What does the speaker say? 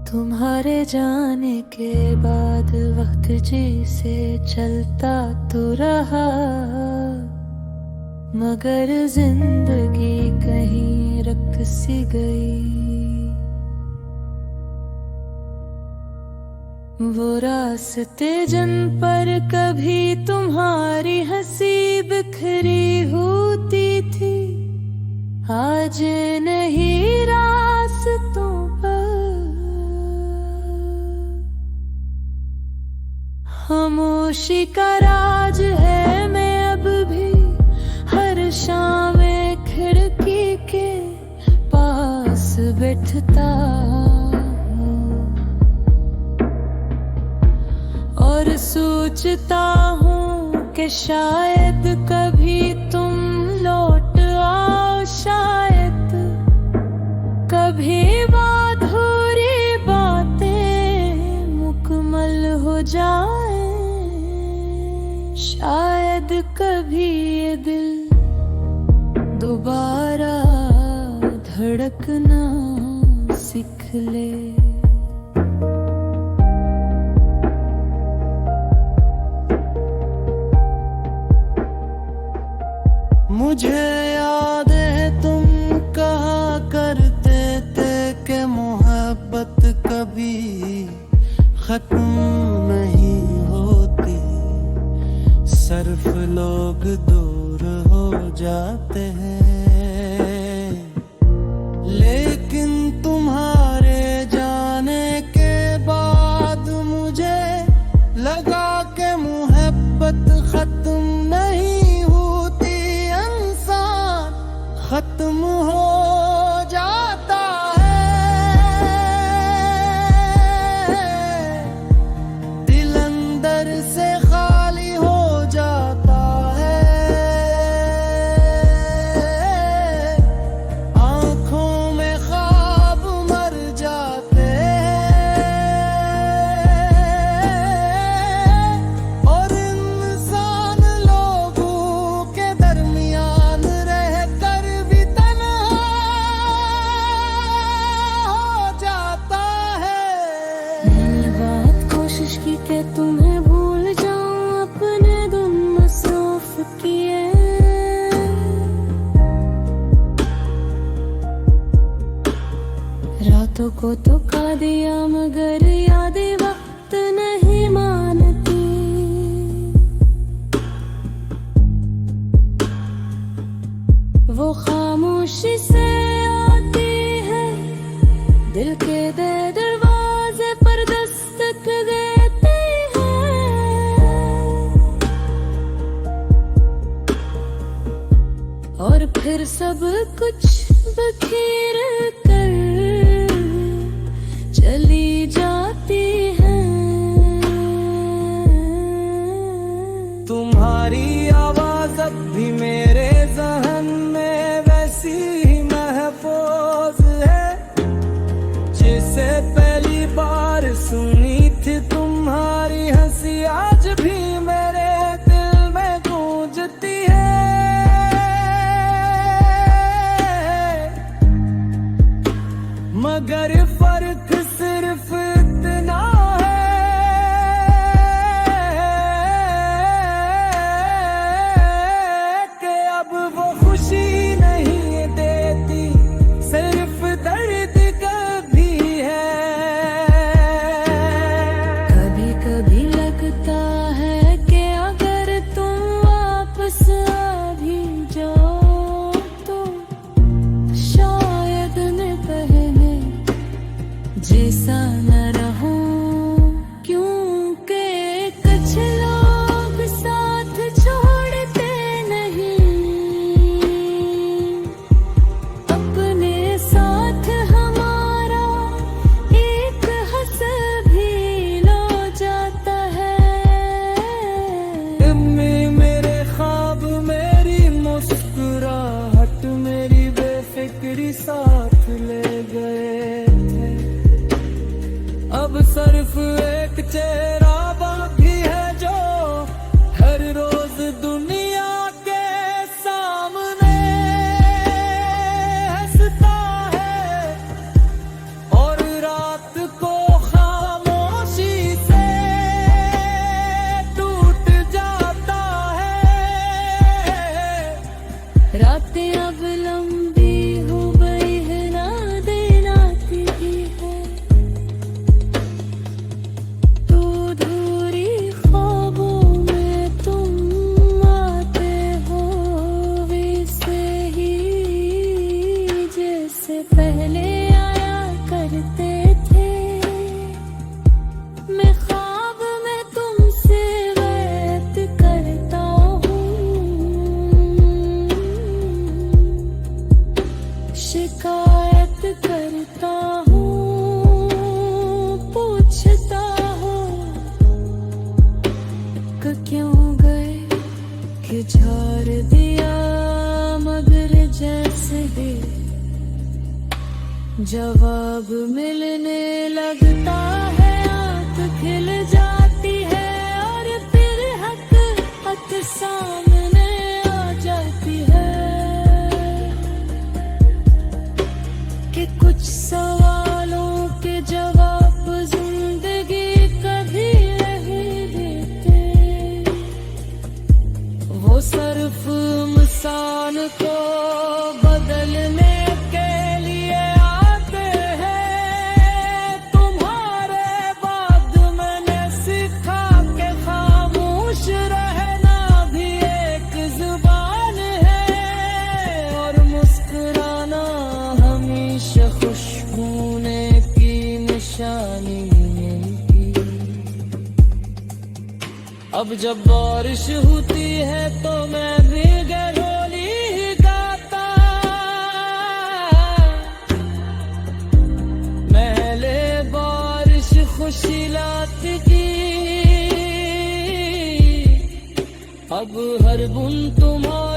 तुम्हारे जाने के बाद वक्त जैसे चलता तो रहा, मगर जिंदगी कहीं रुक सी गई। वो रास्ते जिन पर कभी तुम्हारी हंसी बिखरी होती थी, आज नहीं रास्तों पर। खामोशी का राज है, मैं अब भी हर शाम खिड़की के पास बैठता हूँ और सोचता हूँ कि शायद कभी तुम लौट आओ, शायद कभी अधूरी बातें मुकम्मल हो जाए, शायद कभी ये दिल दोबारा धड़कना सीख ले। मुझे याद है तुम कहा करते थे कि मोहब्बत कभी खत्म नहीं होती, सिर्फ लोग दूर हो जाते हैं। लेकिन तुम्हारे जाने के बाद मुझे लगा कि मोहब्बत खत्म नहीं होती, इंसान खत्म हो जाता है। दिल अंदर से खाली हो जाता है, आंखों में ख्वाब मर जाते हैं, और इंसान लोगों के दरमियान रहकर भी तन्हा हो जाता है। मैंने बहुत कोशिश की कि तुम्हें भूल जाऊं, अपने गुम मसरूफ किए। रातों को तो खा दिया, मगर यादें वक्त नहीं मानती। वो खामोशी से आती है, दिल के दरवाजे पर दस्तक देती है, और फिर सब कुछ बखेर कर चली जाती है। तुम्हारी आवाज अब भी मेरे ज़हन में वैसी ही महफूज है, जिसे पहली बार सुनी थी। तुम्हारी हंसी आज भी मेरे दिल में गूंजती है, मगर फर्क सिर्फ इतना कि अब वो खुशी नहीं देती, सिर्फ दर्द कभी है। कभी कभी लगता है कि अगर तुम वापस आ भी जाओ तो शायद मैं पहले जैसा न रहूं, क्योंकि कुछ लोग साथ छोड़ते नहीं, अपने साथ हमारा एक हंस भी लो जाता है। मेरे ख्वाब, मेरी मुस्कुराहट, मेरी बेफिक्री साथ ले गए थे। अब सिर्फ एक चेहरा बाकी है जो हर रोज दुनिया के सामने हंसता है, और रात को पहले आया करते थे। मैं ख्वाब में तुमसे बात करता हूँ, शिकायत करता हूँ, पूछता हूँ कि क्यों गए, कि झाड़ दिया मगर जैसे ही जवाब मिलने लगता है आँख खिल जाती है और फिर हक सामने आ जाती है कि कुछ सवालों के जवाब जिंदगी कभी नहीं देते। वो सिर्फ इंसान को बदलने के लिए आते हैं। तुम्हारे बाद मैंने सीखा कि खामोश रहना भी एक जुबान है और मुस्कुराना हमेशा खुश होने की निशानी है। अब जब बारिश होती है तो मैं भी गलोली ही गाता, महले बारिश खुशी लाती की। अब हर बूंद तुम्हारी